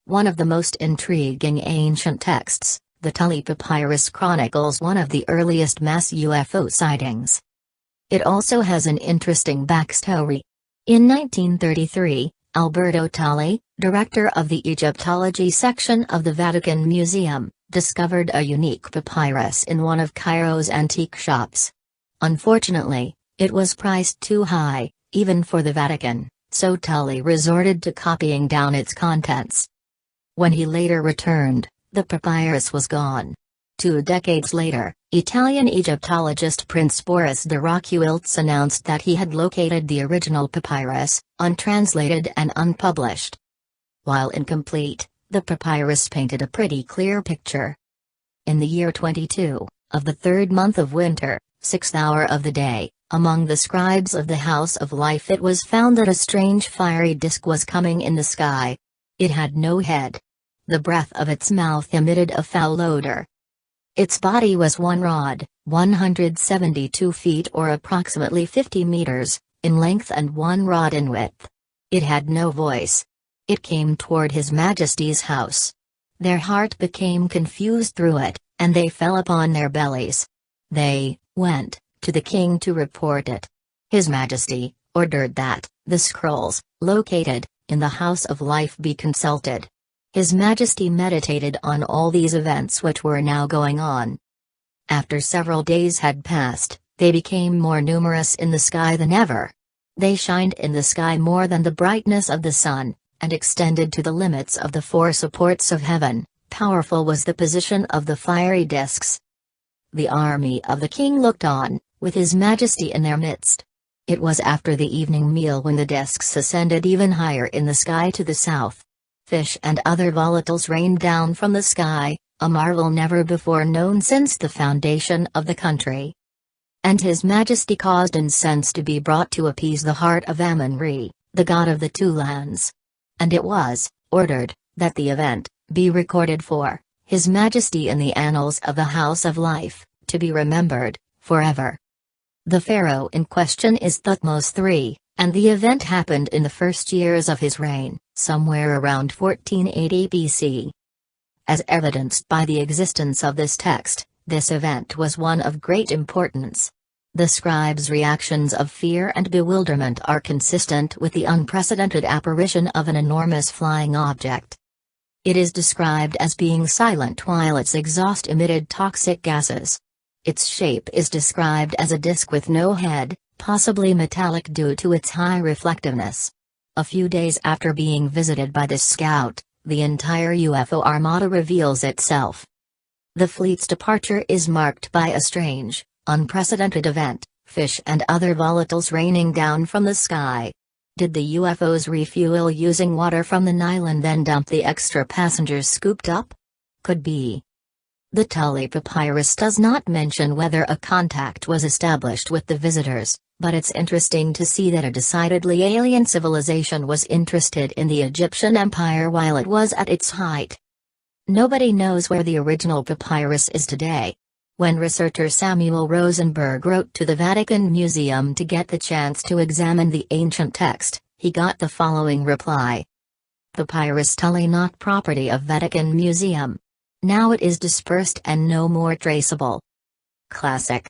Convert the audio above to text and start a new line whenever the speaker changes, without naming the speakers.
One of the most intriguing ancient texts, the Tulli Papyrus chronicles one of the earliest mass UFO sightings. It also has an interesting backstory. In 1933, Alberto Tulli, director of the Egyptology section of the Vatican Museum, discovered a unique papyrus in one of Cairo's antique shops. Unfortunately, it was priced too high, even for the Vatican, so Tulli resorted to copying down its contents. When he later returned, the papyrus was gone. 2 decades later, Italian Egyptologist Prince Boris de Roqueults announced that he had located the original papyrus, untranslated and unpublished. While incomplete, the papyrus painted a pretty clear picture. In the year 22, of the 3rd month of winter, 6th hour of the day, among the scribes of the House of Life it was found that a strange fiery disk was coming in the sky. It had no head. The breath of its mouth emitted a foul odor. Its body was 1 rod, 172 feet or approximately 50 meters, in length and 1 rod in width. It had no voice. It came toward His Majesty's house. Their heart became confused through it, and they fell upon their bellies. They went to the king to report it. His Majesty ordered that the scrolls, located in the House of Life, be consulted. His Majesty meditated on all these events which were now going on. After several days had passed, they became more numerous in the sky than ever. They shined in the sky more than the brightness of the sun, and extended to the limits of the 4 supports of heaven. Powerful was the position of the fiery discs. The army of the king looked on, with His Majesty in their midst. It was after the evening meal when the discs ascended even higher in the sky to the south. Fish and other volatiles rained down from the sky, a marvel never before known since the foundation of the country. And His Majesty caused incense to be brought to appease the heart of LBRY, the god of the 2 lands. And it was ordered that the event be recorded for His Majesty in the annals of the House of Life, to be remembered forever. The pharaoh in question is Thutmose III, and the event happened in the first years of his reign, somewhere around 1480 BC. As evidenced by the existence of this text, this event was one of great importance. The scribes' reactions of fear and bewilderment are consistent with the unprecedented apparition of an enormous flying object. It is described as being silent while its exhaust emitted toxic gases. Its shape is described as a disc with no head, possibly metallic due to its high reflectiveness. A few days after being visited by this scout, the entire UFO armada reveals itself. The fleet's departure is marked by a strange, unprecedented event, fish and other volatiles raining down from the sky. Did the UFOs refuel using water from the Nile and then dump the extra passengers scooped up? Could be. The Tulli Papyrus does not mention whether a contact was established with the visitors, but it's interesting to see that a decidedly alien civilization was interested in the Egyptian empire while it was at its height. Nobody knows where the original papyrus is today. When researcher Samuel Rosenberg wrote to the Vatican Museum to get the chance to examine the ancient text, he got the following reply. Papyrus Tulli not property of Vatican Museum. Now it is dispersed and no more traceable. Classic.